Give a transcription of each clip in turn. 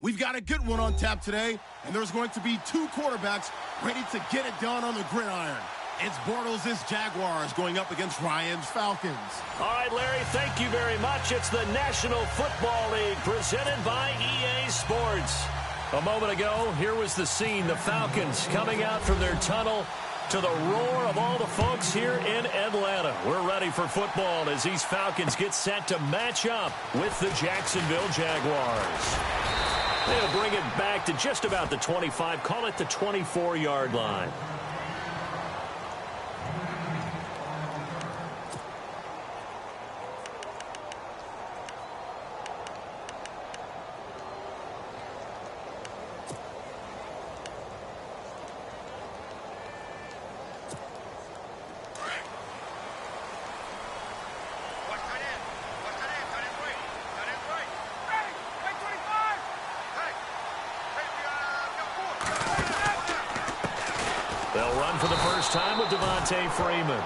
We've got a good one on tap today, and there's going to be two quarterbacks ready to get it done on the gridiron. It's Bortles' Jaguars going up against Ryan's Falcons. All right, Larry, thank you very much. It's the National Football League presented by EA Sports. A moment ago, here was the scene. The Falcons coming out from their tunnel to the roar of all the folks here in Atlanta. We're ready for football as these Falcons get set to match up with the Jacksonville Jaguars. They'll bring it back to just about the 25, call it the 24-yard line. They'll run for the first time with Devontae Freeman.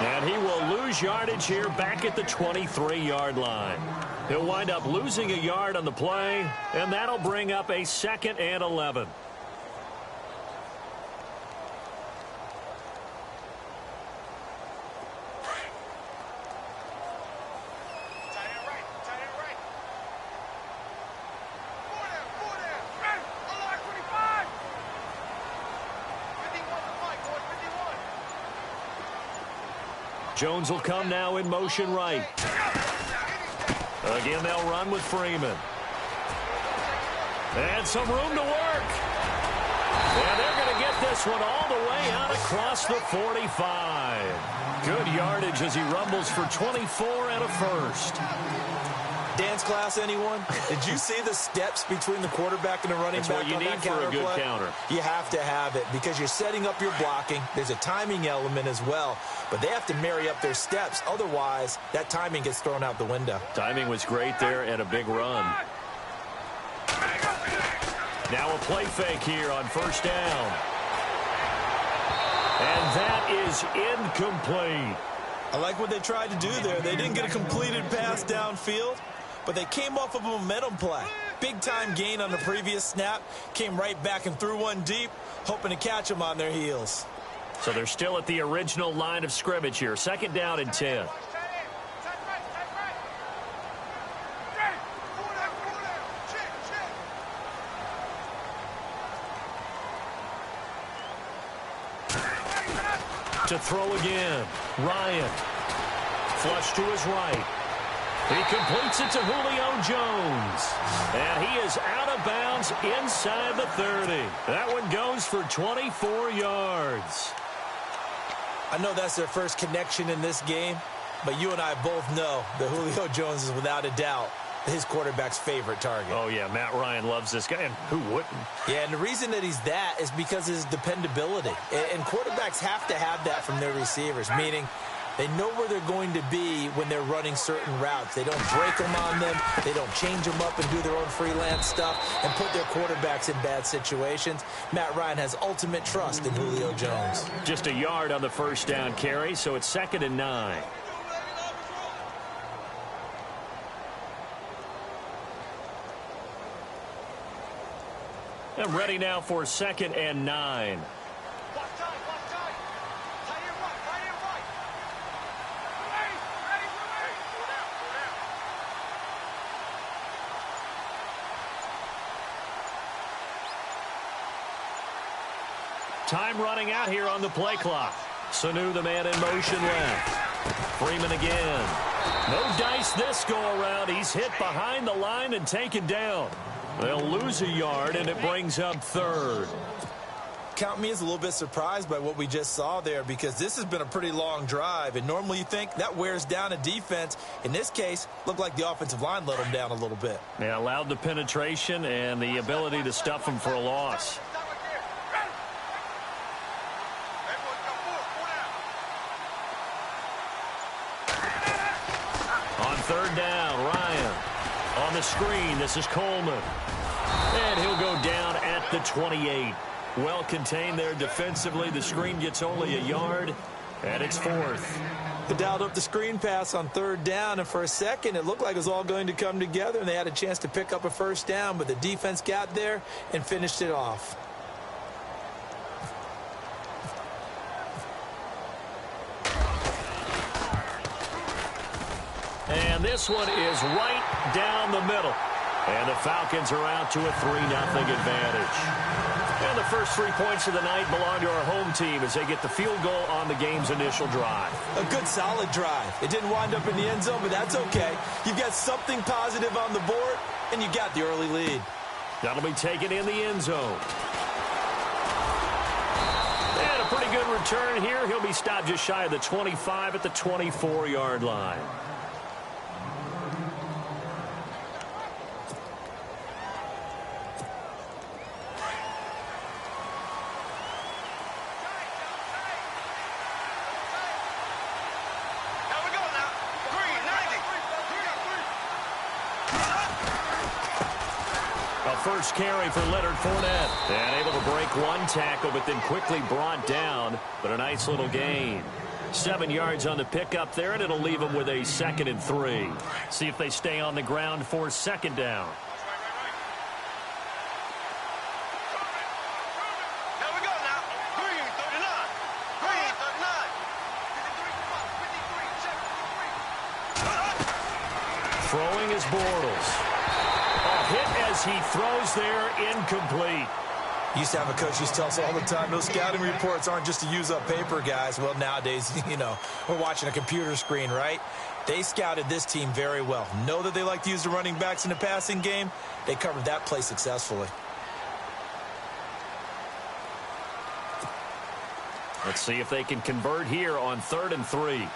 And he will lose yardage here back at the 23-yard line. He'll wind up losing a yard on the play, and that'll bring up a 2nd and 11. Jones will come now in motion right. Again, they'll run with Freeman. And some room to work. And they're going to get this one all the way out across the 45. Good yardage as he rumbles for 24 and a first. Dance class, anyone? Did you see the steps between the quarterback and the running back on that counter play? That's what you need for a good counter. You have to have it because you're setting up your blocking. There's a timing element as well, but they have to marry up their steps. Otherwise, that timing gets thrown out the window. Timing was great there and a big run. Now a play fake here on first down. And that is incomplete. I like what they tried to do there. They didn't get a completed pass downfield, but they came off of a momentum play. Big-time gain on the previous snap. Came right back and threw one deep, hoping to catch them on their heels. So they're still at the original line of scrimmage here. 2nd down and 10. To throw again. Ryan. Flush to his right. He completes it to Julio Jones. And he is out of bounds inside the 30. That one goes for 24 yards. I know that's their first connection in this game, but you and I both know that Julio Jones is without a doubt his quarterback's favorite target. Oh, yeah, Matt Ryan loves this guy, and who wouldn't? Yeah, and the reason that he's that is because of his dependability. And quarterbacks have to have that from their receivers, meaning they know where they're going to be when they're running certain routes. They don't break them on them. They don't change them up and do their own freelance stuff and put their quarterbacks in bad situations. Matt Ryan has ultimate trust in Julio Jones. Just a yard on the first down carry, so it's 2nd and 9. And ready now for 2nd and 9. Time running out here on the play clock. Sanu, the man in motion left. Freeman again. No dice this go around. He's hit behind the line and taken down. They'll lose a yard, and it brings up 3rd. Count me as a little bit surprised by what we just saw there because this has been a pretty long drive, and normally you think that wears down a defense. In this case, looked like the offensive line let them down a little bit. Yeah, allowed the penetration and the ability to stuff them for a loss. On 3rd down, Ryan. On the screen, this is Coleman. And he'll go down at the 28. Well contained there defensively. The screen gets only a yard, and it's 4th. Dialed up the screen pass on third down, and for a second, it looked like it was all going to come together, and they had a chance to pick up a first down, but the defense got there and finished it off. And this one is right down the middle. And the Falcons are out to a 3-0 advantage. And the first 3 points of the night belong to our home team as they get the field goal on the game's initial drive. A good, solid drive. It didn't wind up in the end zone, but that's okay. You've got something positive on the board, and you got the early lead. That'll be taken in the end zone. And a pretty good return here. He'll be stopped just shy of the 25 at the 24-yard line. First carry for Leonard Fournette. And able to break one tackle, but then quickly brought down. But a nice little gain. 7 yards on the pickup there, and it'll leave them with a 2nd and 3. See if they stay on the ground for 2nd down. Throwing is Bortles. Hit as he throws there, incomplete. Used to have a coach used to tell us all the time, those scouting reports aren't just to use up paper, guys. Well, nowadays, you know, we're watching a computer screen, right? They scouted this team very well. Know that they like to use the running backs in the passing game. They covered that play successfully. Let's see if they can convert here on 3rd and 3.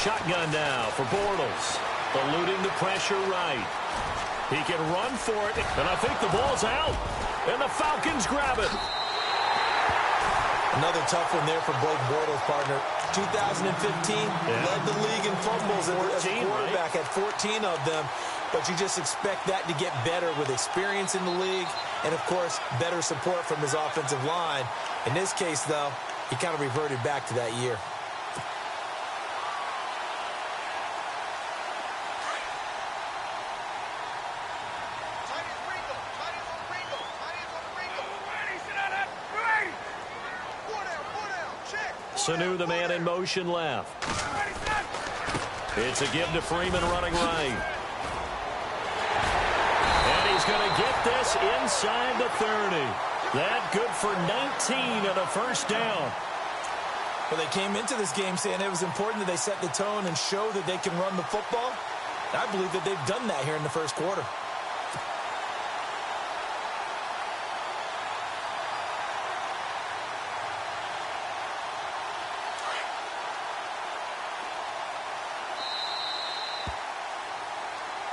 Shotgun now for Bortles. Eluding the pressure right. He can run for it, and I think the ball's out. And the Falcons grab it. Another tough one there for Blake Bortles, partner. 2015, led the league in fumbles as a quarterback, had 14 of them. But you just expect that to get better with experience in the league and, of course, better support from his offensive line. In this case, though, he kind of reverted back to that year. Sanu, the man in motion left. It's a give to Freeman running right. And he's going to get this inside the 30. That good for 19 and a first down. Well, they came into this game saying it was important that they set the tone and show that they can run the football. I believe that they've done that here in the first quarter.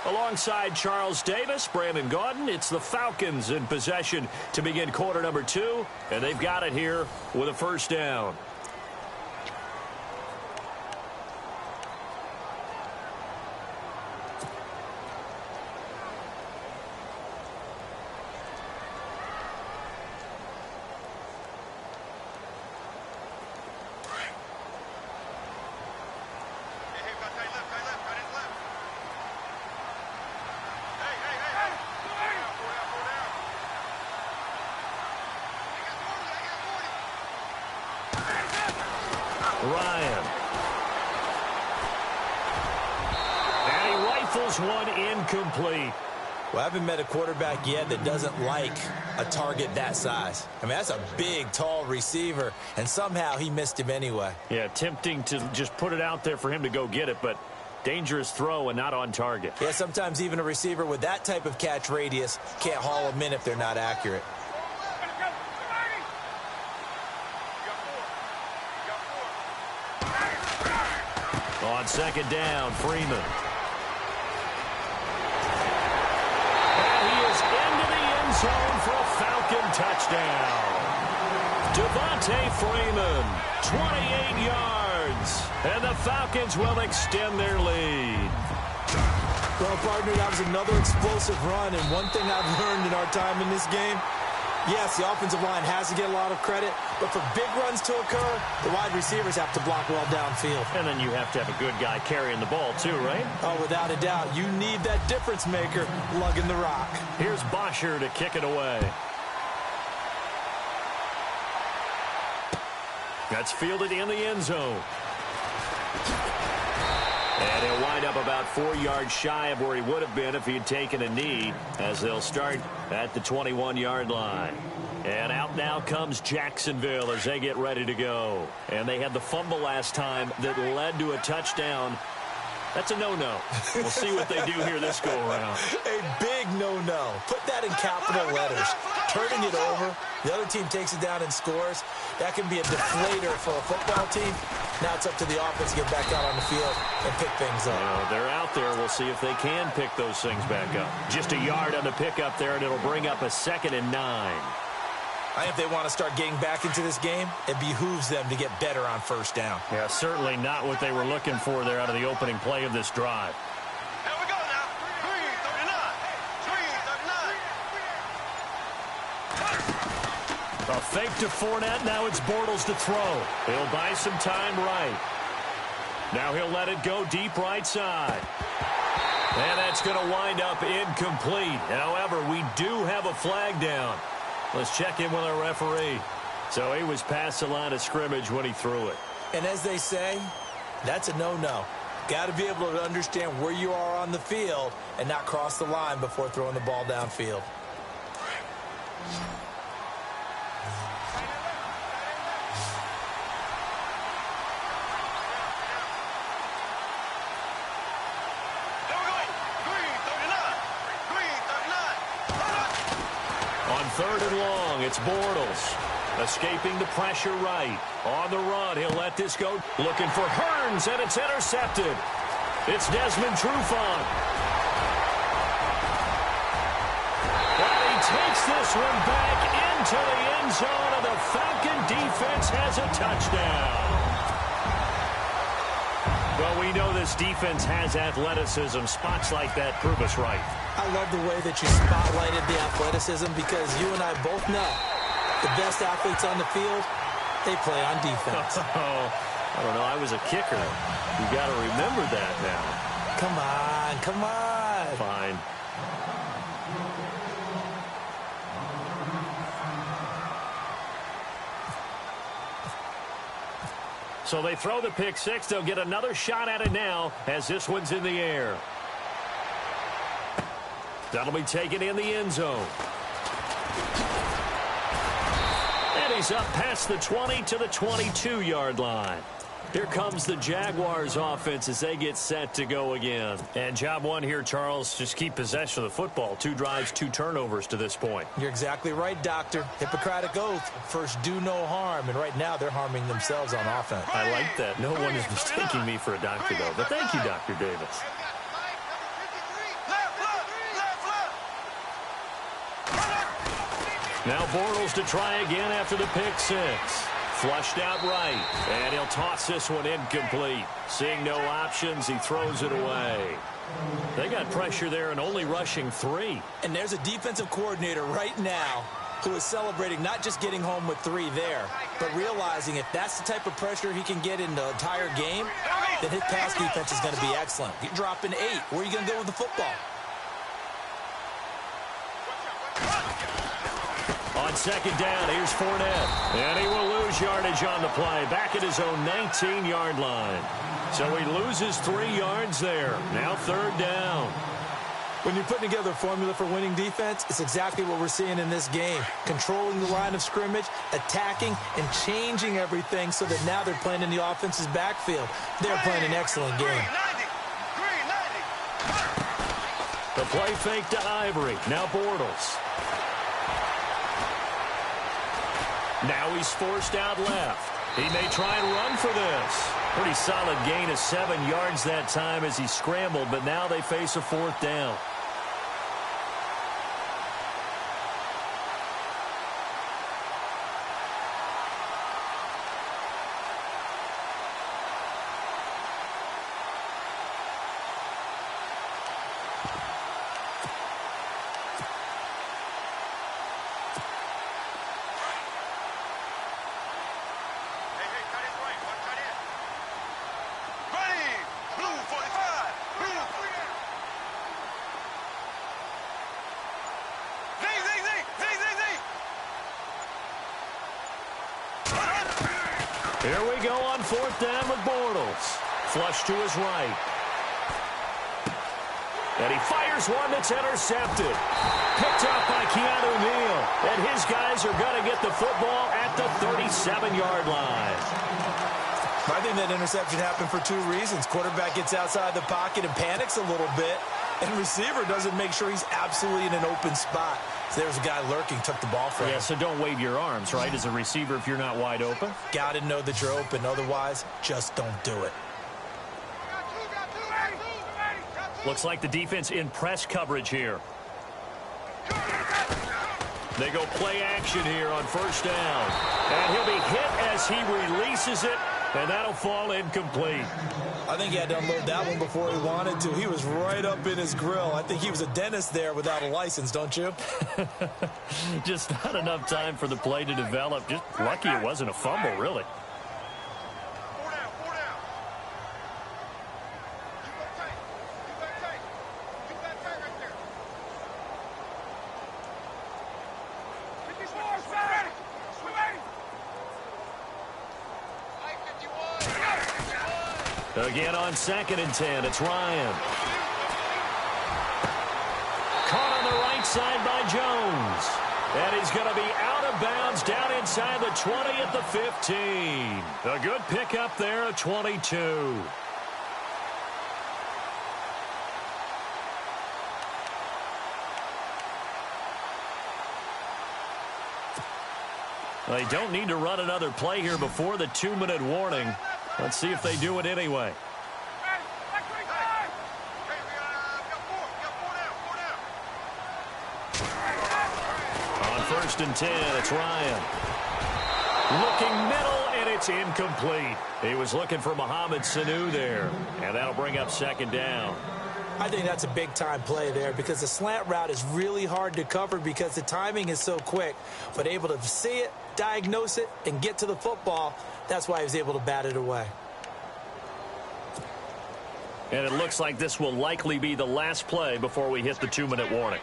Alongside Charles Davis, Brandon Gaudin, it's the Falcons in possession to begin quarter number 2, and they've got it here with a first down. Ryan. And he rifles one incomplete. Well, I haven't met a quarterback yet that doesn't like a target that size. I mean, that's a big, tall receiver, and somehow he missed him anyway. Yeah, tempting to just put it out there for him to go get it, but dangerous throw and not on target. Yeah, sometimes even a receiver with that type of catch radius can't haul them in if they're not accurate. On second down, Freeman. And he is into the end zone for a Falcon touchdown. Devontae Freeman, 28 yards. yards. And the Falcons will extend their lead. Well, partner, that was another explosive run. And one thing I've learned in our time in this game, yes, the offensive line has to get a lot of credit, but for big runs to occur, the wide receivers have to block well downfield. And then you have to have a good guy carrying the ball too, right? Oh, without a doubt. You need that difference maker lugging the rock. Here's Bosher to kick it away. That's fielded in the end zone. And he'll wind up about 4 yards shy of where he would have been if he had taken a knee, as they'll start at the 21-yard line. And out now comes Jacksonville as they get ready to go. And they had the fumble last time that led to a touchdown. That's a no-no. We'll see what they do here this go-around. A big no-no. Put that in capital letters. Turning it over, the other team takes it down and scores. That can be a deflator for a football team. Now it's up to the offense to get back out on the field and pick things up. They're out there. We'll see if they can pick those things back up. Just a yard on the pickup there, and it'll bring up a 2nd and 9. I think if they want to start getting back into this game, it behooves them to get better on first down. Yeah, certainly not what they were looking for there out of the opening play of this drive. Here we go now. 3:39. A fake to Fournette. Now it's Bortles to throw. He'll buy some time right. Now he'll let it go deep right side. And that's going to wind up incomplete. However, we do have a flag down. Let's check in with our referee. So he was past the line of scrimmage when he threw it. And as they say, that's a no-no. Got to be able to understand where you are on the field and not cross the line before throwing the ball downfield. Third and long, it's Bortles. Escaping the pressure right. On the run, he'll let this go. Looking for Hearns, and it's intercepted. It's Desmond Trufant. And he takes this one back into the end zone, and the Falcon defense has a touchdown. Well, we know this defense has athleticism. Spots like that prove us right. I love the way that you spotlighted the athleticism because you and I both know the best athletes on the field, they play on defense. I don't know. I was a kicker. You got to remember that now. Come on, come on. Fine. So they throw the pick six. They'll get another shot at it now as this one's in the air. That'll be taken in the end zone. And he's up past the 20 to the 22-yard line. Here comes the Jaguars offense as they get set to go again. And job one here, Charles, just keep possession of the football. 2 drives, 2 turnovers to this point. You're exactly right, Doctor. Hippocratic oath. First, do no harm. And right now, they're harming themselves on offense. I like that. No one is mistaking me for a doctor, though. But thank you, Dr. Davis. Now Bortles to try again after the pick six. Flushed out right, and he'll toss this one incomplete. Seeing no options, he throws it away. They got pressure there and only rushing 3. And there's a defensive coordinator right now who is celebrating not just getting home with 3 there, but realizing if that's the type of pressure he can get in the entire game, then his pass defense is going to be excellent. You're dropping 8. Where are you going to go with the football? On second down, here's Fournette. And he will lose yardage on the play. Back at his own 19-yard line. So he loses 3 yards there. Now third down. When you're putting together a formula for winning defense, it's exactly what we're seeing in this game. Controlling the line of scrimmage, attacking, and changing everything so that now they're playing in the offense's backfield. They're playing an excellent game. The play fake to Ivory. Now Bortles. Now he's forced out left. He may try and run for this. Pretty solid gain of 7 yards that time as he scrambled, but now they face a 4th down. Here we go on 4th down with Bortles. Flush to his right. And he fires one that's intercepted. Picked up by Keanu Neal. And his guys are going to get the football at the 37-yard line. I think that interception happened for two reasons. Quarterback gets outside the pocket and panics a little bit. And receiver doesn't make sure he's absolutely in an open spot. So there's a guy lurking, took the ball from him. Yeah, so don't wave your arms, right, as a receiver if you're not wide open. Got to know that you're open. Otherwise, just don't do it. Looks like the defense in press coverage here. They go play action here on 1st down. And he'll be hit as he releases it, and that'll fall incomplete. I think he had to unload that one before he wanted to. He was right up in his grill. I think he was a dentist there without a license, don't you? Just not enough time for the play to develop. Just lucky it wasn't a fumble, really. Again on 2nd and 10, it's Ryan. Caught on the right side by Jones. And he's going to be out of bounds down inside the 20 at the 15. A good pickup there at 22. They don't need to run another play here before the 2-minute warning. Let's see if they do it anyway. On 1st and 10, it's Ryan. Looking middle, and it's incomplete. He was looking for Mohamed Sanu there, and that'll bring up 2nd down. I think that's a big-time play there because the slant route is really hard to cover because the timing is so quick. But able to see it, diagnose it, and get to the football, that's why he was able to bat it away. And it looks like this will likely be the last play before we hit the 2-minute warning.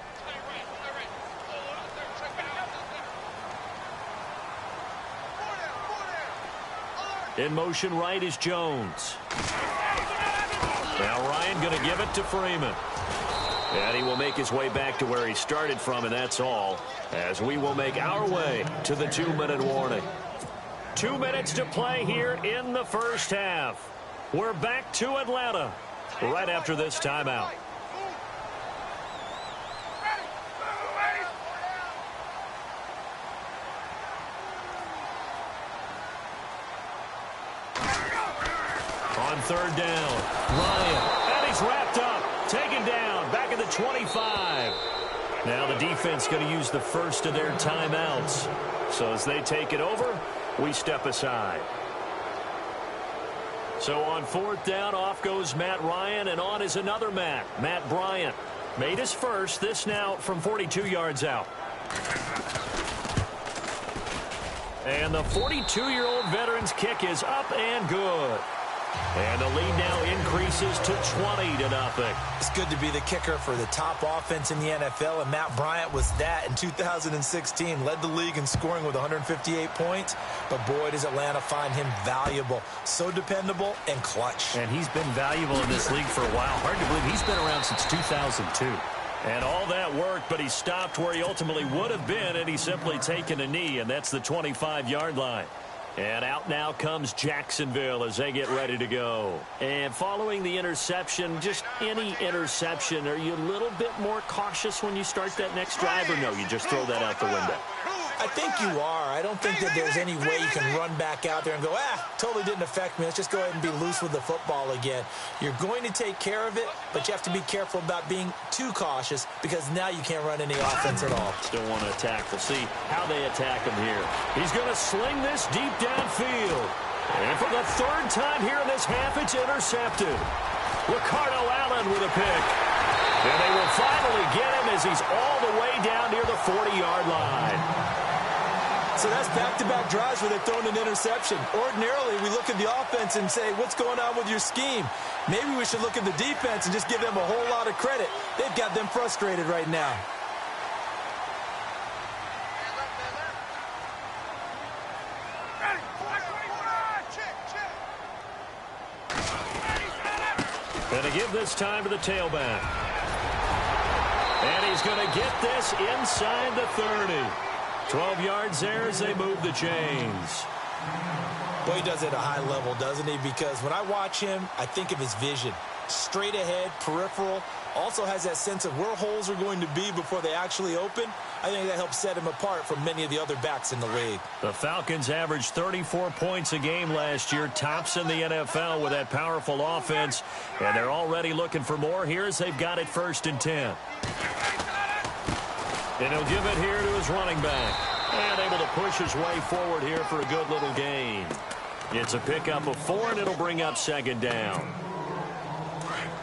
In motion right is Jones. Now Ryan going to give it to Freeman. And he will make his way back to where he started from, and that's all, as we will make our way to the 2-minute warning. 2 minutes to play here in the first half. We're back to Atlanta right after this timeout. On 3rd down, Ryan, and he's wrapped up, taken down, back at the 25. Now the defense going to use the first of their timeouts. So as they take it over, we step aside. So on 4th down, off goes Matt Ryan, and on is another Matt Bryant. Made his first, this now from 42 yards out. And the 42-year-old veteran's kick is up and good. And the lead now increases to 20-0. It's good to be the kicker for the top offense in the NFL, and Matt Bryant was that in 2016. Led the league in scoring with 158 points, but boy, does Atlanta find him valuable. So dependable and clutch. And he's been valuable in this league for a while. Hard to believe he's been around since 2002. And all that work, but he stopped where he ultimately would have been, and he's simply taken a knee, and that's the 25-yard line. And out now comes Jacksonville as they get ready to go. And following the interception, just any interception, are you a little bit more cautious when you start that next drive, or no, you just throw that out the window? I think you are. I don't think that there's any way you can run back out there and go, totally didn't affect me. Let's just go ahead and be loose with the football again. You're going to take care of it, but you have to be careful about being too cautious because now you can't run any offense at all. Still want to attack. We'll see how they attack him here. He's going to sling this deep downfield. And for the 3rd time here in this half, it's intercepted. Ricardo Allen with a pick. And they will finally get him as he's all the way down near the 40-yard line. So that's back-to-back drives where they've thrown an interception. Ordinarily, we look at the offense and say, what's going on with your scheme? Maybe we should look at the defense and just give them a whole lot of credit. They've got them frustrated right now. And to give this time to the tailback. And he's going to get this inside the 30. 12 yards there as they move the chains. Boy, he does it at a high level, doesn't he? Because when I watch him, I think of his vision. Straight ahead, peripheral. Also has that sense of where holes are going to be before they actually open. I think that helps set him apart from many of the other backs in the league. The Falcons averaged 34 points a game last year, tops in the NFL with that powerful offense. And they're already looking for more here as they've got it 1st and 10. And he'll give it here to his running back. And able to push his way forward here for a good little gain. It's a pickup of 4, and it'll bring up 2nd down.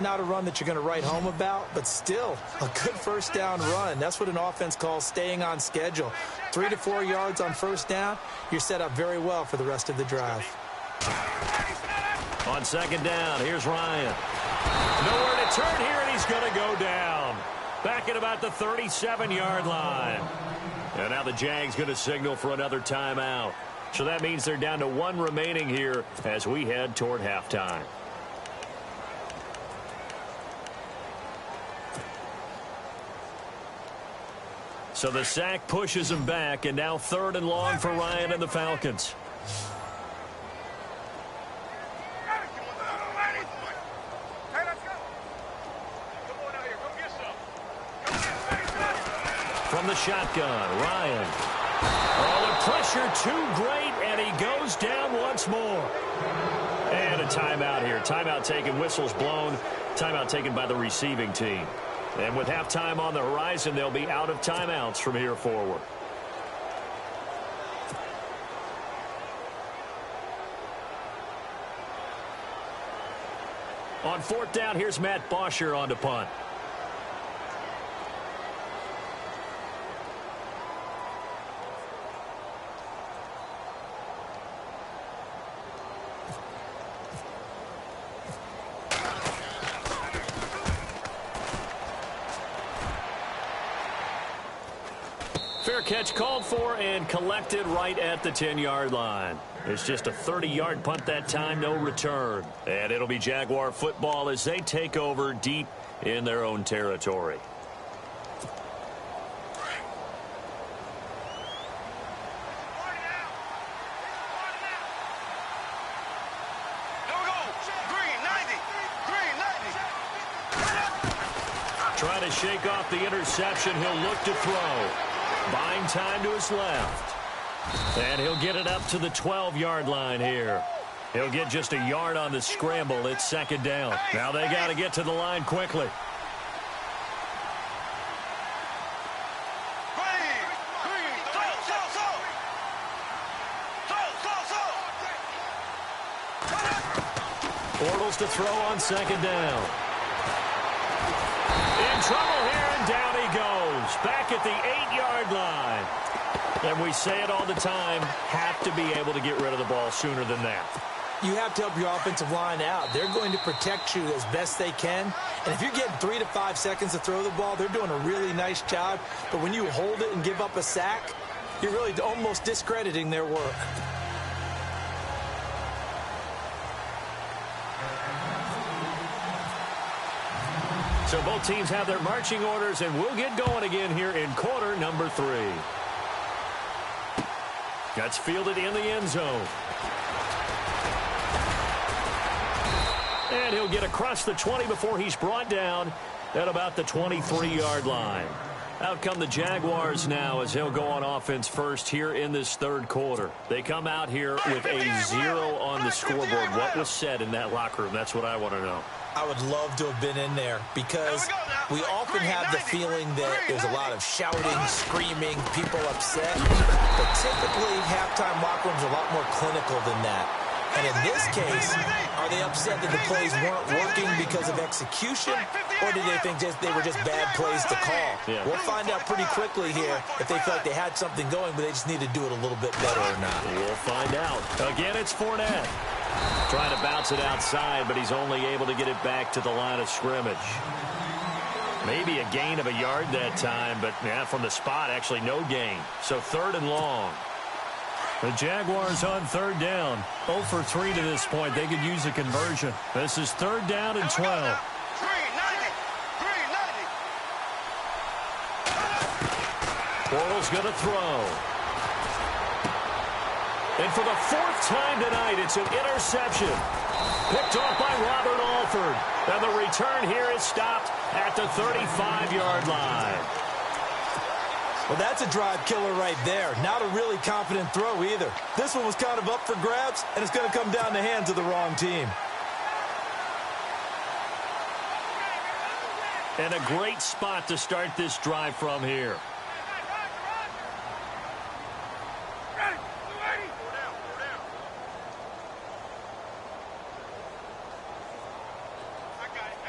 Not a run that you're going to write home about, but still a good 1st down run. That's what an offense calls staying on schedule. 3 to 4 yards on 1st down, you're set up very well for the rest of the drive. On 2nd down, here's Ryan. Nowhere to turn here, and he's going to go down. Back at about the 37-yard line. And now the Jags going to signal for another timeout. So that means they're down to 1 remaining here as we head toward halftime. So the sack pushes him back, and now 3rd and long for Ryan and the Falcons. From the shotgun, Ryan. Oh, the pressure too great, and he goes down once more. And a timeout here. Timeout taken, whistles blown. Timeout taken by the receiving team. And with halftime on the horizon, they'll be out of timeouts from here forward. On 4th down, here's Matt Bosher on to punt. Fair catch called for and collected right at the 10-yard line. It's just a 30-yard punt that time, no return. And it'll be Jaguar football as they take over deep in their own territory. Trying to shake off the interception. He'll look to throw. Buying time to his left. And he'll get it up to the 12-yard line here. He'll get just a yard on the scramble. It's 2nd down. Now they got to get to the line quickly. Bortles to throw on 2nd down. In trouble here, and down he goes. Back at the 8-yard line. And we say it all the time, have to be able to get rid of the ball sooner than that. You have to help your offensive line out. They're going to protect you as best they can. And if you're getting 3 to 5 seconds to throw the ball, they're doing a really nice job. But when you hold it and give up a sack, you're really almost discrediting their work. So both teams have their marching orders, and we'll get going again here in quarter number 3. That's fielded in the end zone. And he'll get across the 20 before he's brought down at about the 23-yard line. Out come the Jaguars now as he'll go on offense first here in this 3rd quarter. They come out here with a 0 on the scoreboard. What was said in that locker room? That's what I want to know. I would love to have been in there because we often have the feeling that there's a lot of shouting, screaming, people upset. But typically, halftime locker rooms are a lot more clinical than that. And in this case, are they upset that the plays weren't working because of execution, or did they think they were just bad plays to call? Yeah. We'll find out pretty quickly here if they feel like they had something going, but they just need to do it a little bit better or not. We'll find out. Again, it's Fournette. Trying to bounce it outside, but he's only able to get it back to the line of scrimmage. Maybe a gain of a yard that time, but yeah, from the spot, actually no gain. So 3rd and long. The Jaguars on third down. 0 for 3 to this point. They could use a conversion. This is third down and 12. 390. Bortles going to throw. And for the 4th time tonight, it's an interception. Picked off by Robert Alford. And the return here is stopped at the 35-yard line. Well, that's a drive killer right there. Not a really confident throw either. This one was kind of up for grabs, and it's going to come down the hands of the wrong team. And a great spot to start this drive from here.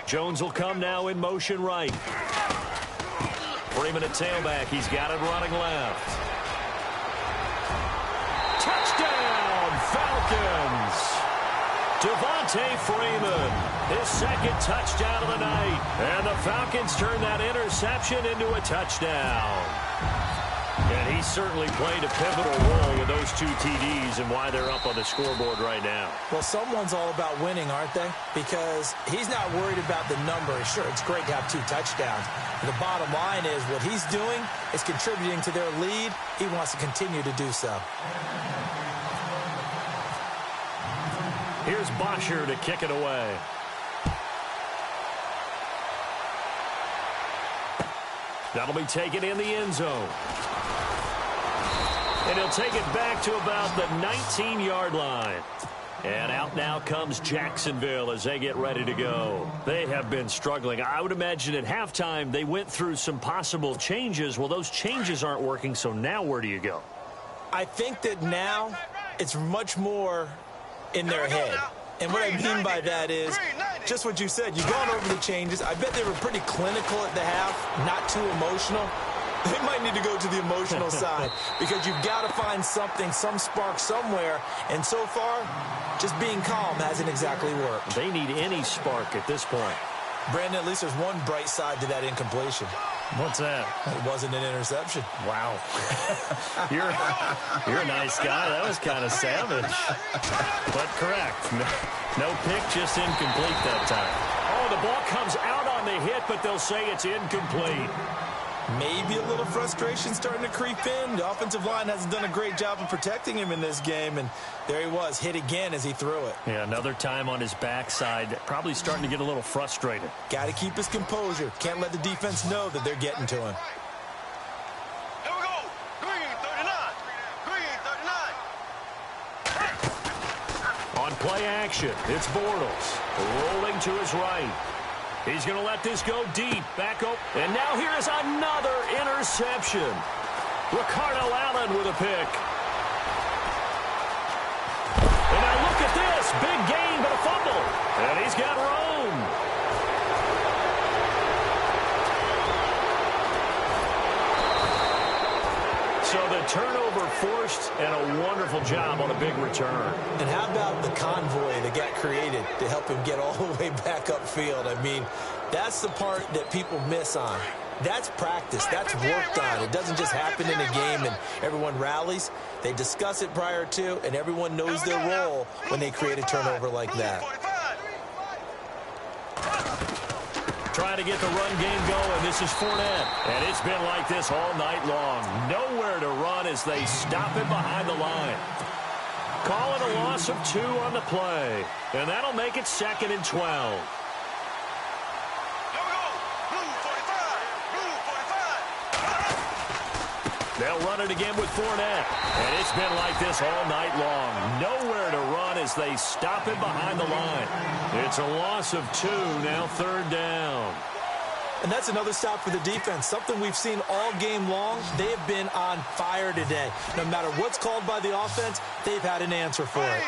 Jones will come now in motion right. Freeman at tailback. He's got it running left. Touchdown, Falcons. Devontae Freeman, his 2nd touchdown of the night. And the Falcons turn that interception into a touchdown. And he certainly played a pivotal role with those 2 TDs and why they're up on the scoreboard right now. Well, someone's all about winning, aren't they? Because he's not worried about the number. Sure, it's great to have 2 touchdowns. But the bottom line is what he's doing is contributing to their lead. He wants to continue to do so. Here's Bosher to kick it away. That'll be taken in the end zone. And he'll take it back to about the 19-yard line. And out now comes Jacksonville as they get ready to go. They have been struggling. I would imagine at halftime they went through some possible changes. Well, those changes aren't working, so now where do you go? I think that now it's much more in their head. And what I mean by that is just what you said. You've gone over the changes. I bet they were pretty clinical at the half, not too emotional. They might need to go to the emotional side because you've got to find something, some spark somewhere. And so far, just being calm hasn't exactly worked. They need any spark at this point. Brandon, at least there's one bright side to that incompletion. What's that? It wasn't an interception. Wow. You're a nice guy. That was kind of savage. But correct. No pick, just incomplete that time. Oh, the ball comes out on the hit, but they'll say it's incomplete. Maybe a little frustration starting to creep in. The offensive line hasn't done a great job of protecting him in this game, and there he was, hit again as he threw it. Yeah, another time on his backside, probably starting to get a little frustrated. Got to keep his composure. Can't let the defense know that they're getting to him. Here we go. Green 39. Green 39. On play action, it's Bortles rolling to his right. He's going to let this go deep. Back up. And now here is another interception. Ricardo Allen with a pick. And now look at this. Big gain, but a fumble. And he's got Rome. So the turnover forced and a wonderful job on a big return. And how about the convoy that got created to help him get all the way back upfield? I mean, that's the part that people miss on. That's practice. That's worked on. It doesn't just happen in a game and everyone rallies. They discuss it prior to, and everyone knows their role when they create a turnover like that. Trying to get the run game going. This is Fournette. And it's been like this all night long. Nowhere to run as they stop him behind the line. Calling a loss of 2 on the play. And that'll make it 2nd and 12. They'll run it again with Fournette. And it's been like this all night long. Nowhere to run as they stop him behind the line. It's a loss of 2, now 3rd down. And that's another stop for the defense. Something we've seen all game long. They have been on fire today. No matter what's called by the offense, they've had an answer for it.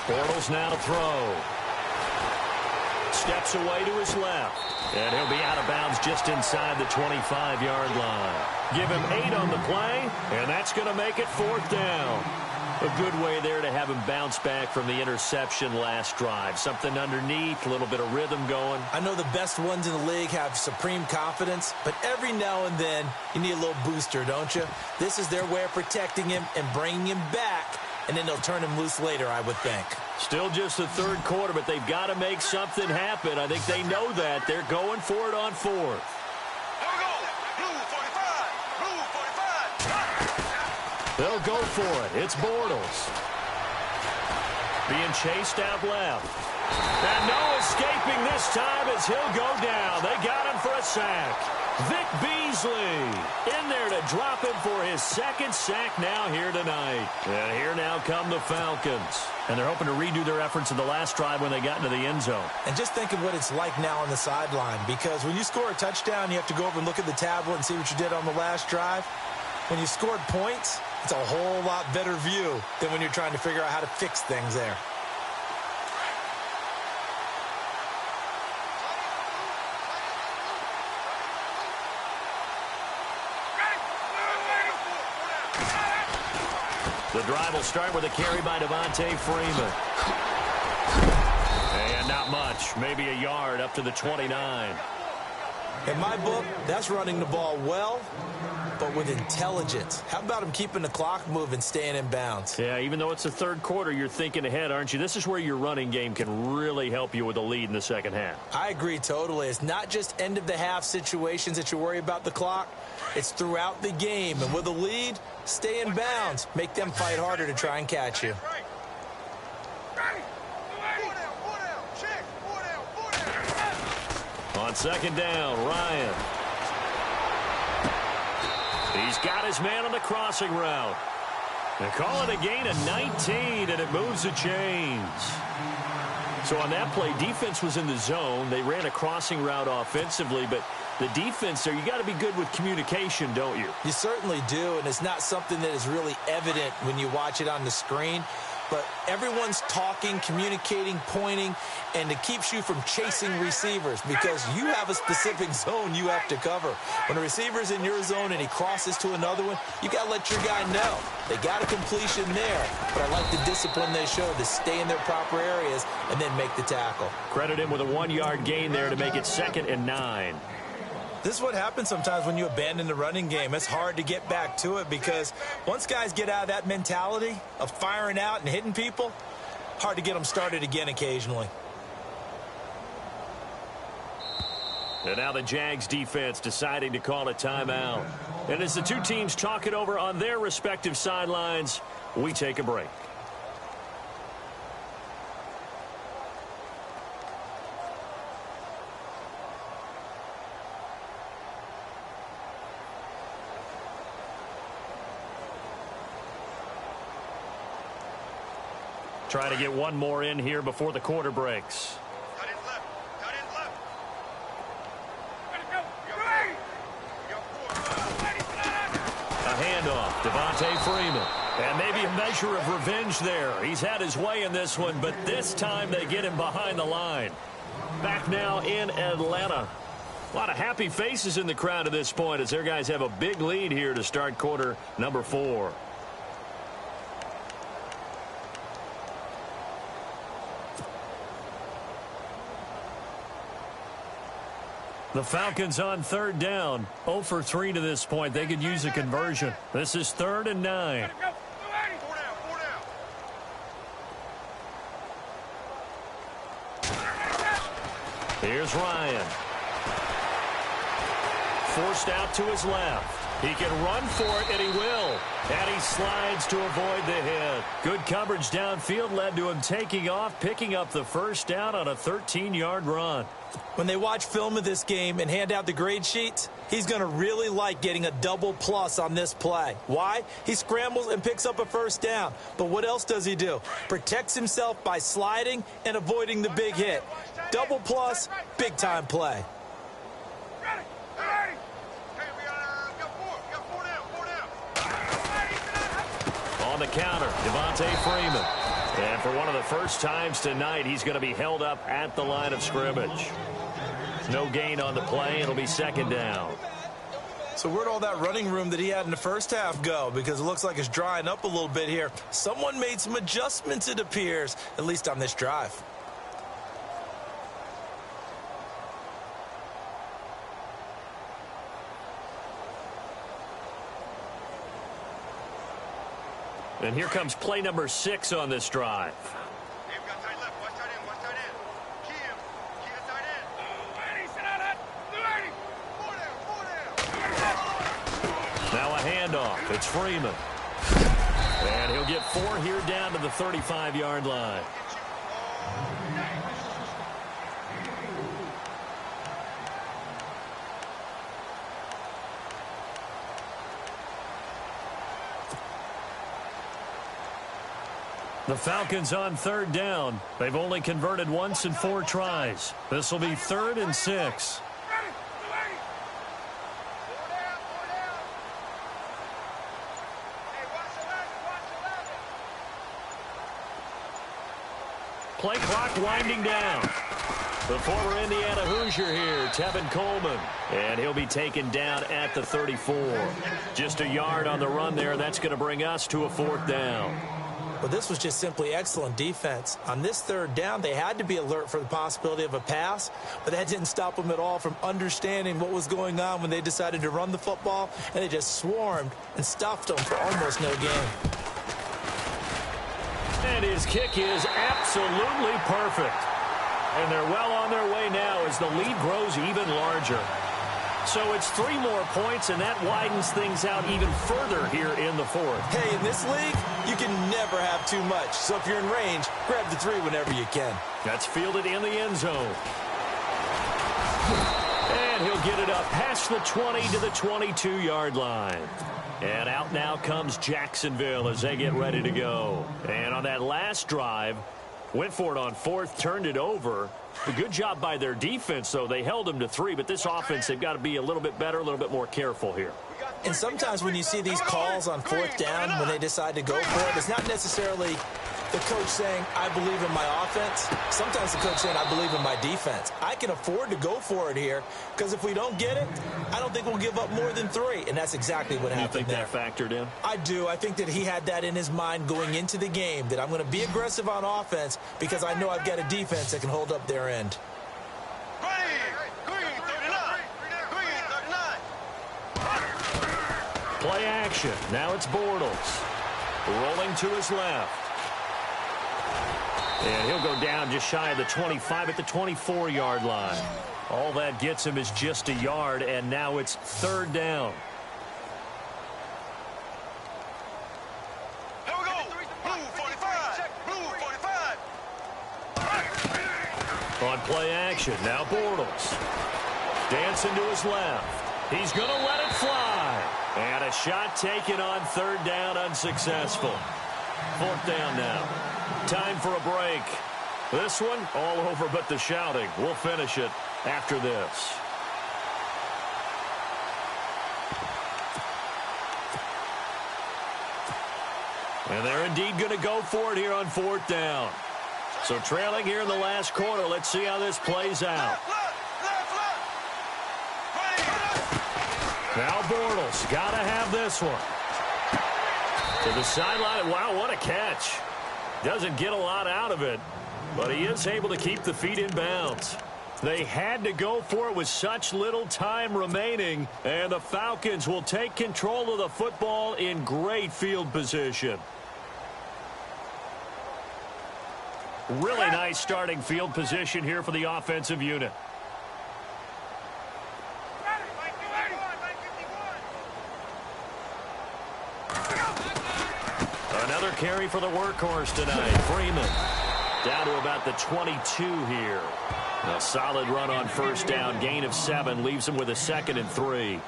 Bortles now to throw. Steps away to his left. And he'll be out of bounds just inside the 25-yard line. Give him 8 on the play, and that's going to make it 4th down. A good way there to have him bounce back from the interception last drive. Something underneath, a little bit of rhythm going. I know the best ones in the league have supreme confidence, but every now and then you need a little booster, don't you? This is their way of protecting him and bringing him back, and then they'll turn him loose later, I would think. Still just the third quarter, but they've got to make something happen. I think they know that. They're going for it on fourth. Here we go. Blue 45. Blue 45. They'll go for it. It's Bortles. Being chased out left. And no escaping this time as he'll go down. They got him for a sack. Vic Beasley in there to drop him for his second sack now here tonight. And here now come the Falcons. And they're hoping to redo their efforts in the last drive when they got into the end zone. And just think of what it's like now on the sideline, because when you score a touchdown, you have to go over and look at the tablet and see what you did on the last drive. When you scored points, it's a whole lot better view than when you're trying to figure out how to fix things there. The drive will start with a carry by Devontae Freeman. And not much, maybe a yard up to the 29. In my book, that's running the ball well, but with intelligence. How about him keeping the clock moving, staying in bounds? Yeah, even though it's the third quarter, you're thinking ahead, aren't you? This is where your running game can really help you with a lead in the second half. I agree totally. It's not just end-of-the-half situations that you worry about the clock. It's throughout the game. And with a lead, stay in bounds. Make them fight harder to try and catch you. On second down, Ryan. He's got his man on the crossing route. And call it a gain of 19, and it moves the chains. So on that play, defense was in the zone. They ran a crossing route offensively, but the defense there, you got to be good with communication, don't you? You certainly do, and it's not something that is really evident when you watch it on the screen. But everyone's talking, communicating, pointing, and it keeps you from chasing receivers because you have a specific zone you have to cover. When a receiver's in your zone and he crosses to another one, you got to let your guy know. They got a completion there, but I like the discipline they showed to stay in their proper areas and then make the tackle. Credit him with a 1-yard gain there to make it 2nd and 9. This is what happens sometimes when you abandon the running game. It's hard to get back to it because once guys get out of that mentality of firing out and hitting people, hard to get them started again occasionally. And now the Jags defense deciding to call a timeout. And as the two teams talk it over on their respective sidelines, we take a break. Trying to get one more in here before the quarter breaks. Cut in left. Cut in left. A handoff, Devontae Freeman. And maybe a measure of revenge there. He's had his way in this one, but this time they get him behind the line. Back now in Atlanta. A lot of happy faces in the crowd at this point as their guys have a big lead here to start quarter number 4. The Falcons on third down. 0 for 3 to this point. They could use a conversion. This is 3rd and 9. Here's Ryan. Forced out to his left. He can run for it, and he will. And he slides to avoid the hit. Good coverage downfield led to him taking off, picking up the first down on a 13-yard run. When they watch film of this game and hand out the grade sheets, he's going to really like getting a double plus on this play. Why? He scrambles and picks up a first down. But what else does he do? Protects himself by sliding and avoiding the big hit. Double plus, big-time play. On the counter, Devontae Freeman. And for one of the first times tonight, he's going to be held up at the line of scrimmage. No gain on the play. It'll be 2nd down. So where'd all that running room that he had in the first half go? Because it looks like it's drying up a little bit here. Someone made some adjustments, it appears, at least on this drive. And here comes play number 6 on this drive. Now a handoff. It's Freeman. And he'll get 4 here down to the 35-yard line. The Falcons on 3rd down. They've only converted once in 4 tries. This will be 3rd and 6. Play clock winding down. The former Indiana Hoosier here, Tevin Coleman. And he'll be taken down at the 34. Just a yard on the run there. That's going to bring us to a 4th down. Well, this was just simply excellent defense. On this 3rd down, they had to be alert for the possibility of a pass, but that didn't stop them at all from understanding what was going on when they decided to run the football, and they just swarmed and stuffed them for almost no gain. And his kick is absolutely perfect. And they're well on their way now as the lead grows even larger. So it's 3 more points, and that widens things out even further here in the 4th. Hey, in this league, you can never have too much. So if you're in range, grab the 3 whenever you can. That's fielded in the end zone. And he'll get it up past the 20 to the 22-yard line. And out now comes Jacksonville as they get ready to go. And on that last drive, went for it on 4th, turned it over. A good job by their defense, though. They held them to 3, but this offense, they've got to be a little bit better, a little bit more careful here. And sometimes when you see these calls on 4th down, when they decide to go for it, it's not necessarily the coach saying, I believe in my offense. Sometimes the coach saying, I believe in my defense. I can afford to go for it here, because if we don't get it, I don't think we'll give up more than 3. And that's exactly what happened there. You think that factored in? I do. I think that he had that in his mind going into the game, that I'm going to be aggressive on offense because I know I've got a defense that can hold up their end. Play action. Now it's Bortles. Rolling to his left. And he'll go down just shy of the 25 at the 24-yard line. All that gets him is just a yard, and now it's 3rd down. Here we go. Blue 45. Blue 45. On play action, now Bortles. Dancing to his left. He's going to let it fly. And a shot taken on 3rd down, unsuccessful. 4th down now. Time for a break. This one, all over but the shouting. We'll finish it after this. And they're indeed going to go for it here on 4th down. So trailing here in the last quarter. Let's see how this plays out. Now Bortles, got to have this one. To the sideline. Wow, what a catch. Doesn't get a lot out of it, but he is able to keep the feet in bounds. They had to go for it with such little time remaining, and the Falcons will take control of the football in great field position. Really nice starting field position here for the offensive unit. Another carry for the workhorse tonight. Freeman down to about the 22 here. A solid run on 1st down. Gain of 7 leaves him with a 2nd and 3.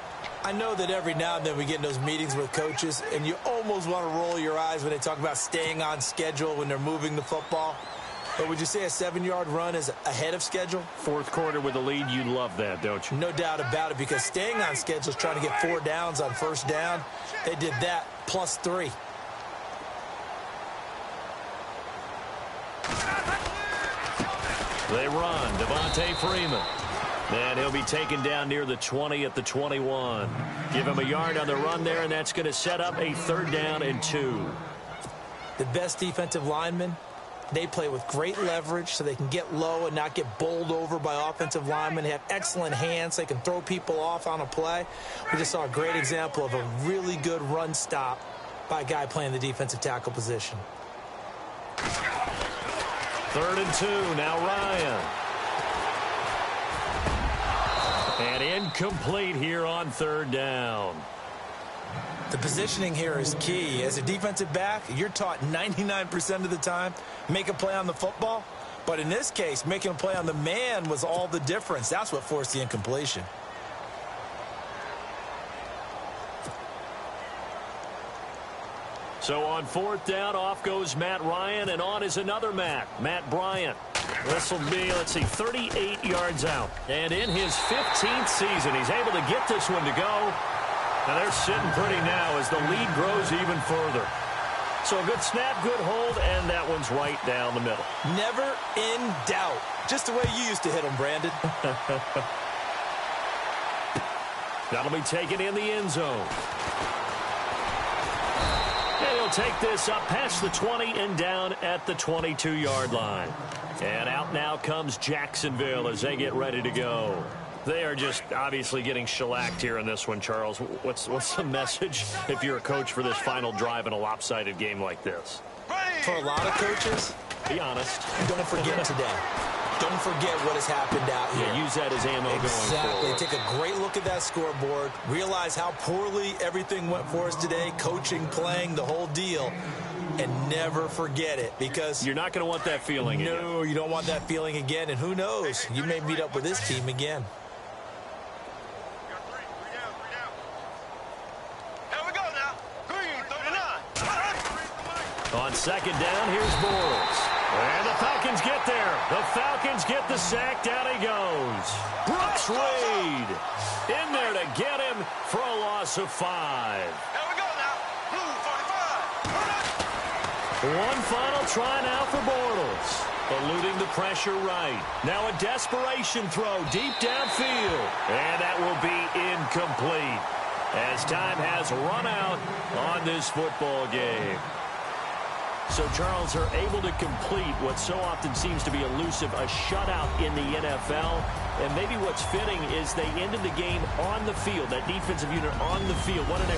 I know that every now and then we get in those meetings with coaches, and you almost want to roll your eyes when they talk about staying on schedule when they're moving the football. But would you say a 7-yard run is ahead of schedule? 4th quarter with the lead, you love that, don't you? No doubt about it, because staying on schedule is trying to get 4 downs on 1st down. They did that plus 3. They run. Devontae Freeman. And he'll be taken down near the 20 at the 21. Give him a yard on the run there, and that's going to set up a 3rd down and 2. The best defensive linemen, they play with great leverage so they can get low and not get bowled over by offensive linemen. They have excellent hands. They can throw people off on a play. We just saw a great example of a really good run stop by a guy playing the defensive tackle position. 3rd and 2. Now Ryan. And incomplete here on 3rd down. The positioning here is key. As a defensive back, you're taught 99% of the time, make a play on the football. But in this case, making a play on the man was all the difference. That's what forced the incompletion. So on 4th down, off goes Matt Ryan, and on is another Matt Bryant. This will be, 38 yards out. And in his 15th season, he's able to get this one to go. And they're sitting pretty now as the lead grows even further. So a good snap, good hold, and that one's right down the middle. Never in doubt. Just the way you used to hit them, Brandon. That'll be taken in the end zone. And he'll take this up past the 20 and down at the 22-yard line. And out now comes Jacksonville as they get ready to go. They are just obviously getting shellacked here in this one, Charles. What's the message if you're a coach for this final drive in a lopsided game like this? For a lot of coaches, be honest. Don't forget today. Don't forget what has happened out here. Yeah, use that as ammo going forward. Exactly. Take a great look at that scoreboard. Realize how poorly everything went for us today. Coaching, playing, the whole deal. And never forget it, because you're not going to want that feeling again. No, you don't want that feeling again. And who knows? You may meet up with this team again. On 2nd down, here's Bortles. And the Falcons get there. The Falcons get the sack. Down he goes. Brooks Reed in there to get him for a loss of 5. Here we go now. Blue 45. One final try now for Bortles. Eluding the pressure right. Now a desperation throw deep downfield. And that will be incomplete as time has run out on this football game. So, Charles, are able to complete what so often seems to be elusive, a shutout in the NFL. And maybe what's fitting is they ended the game on the field, that defensive unit on the field. What an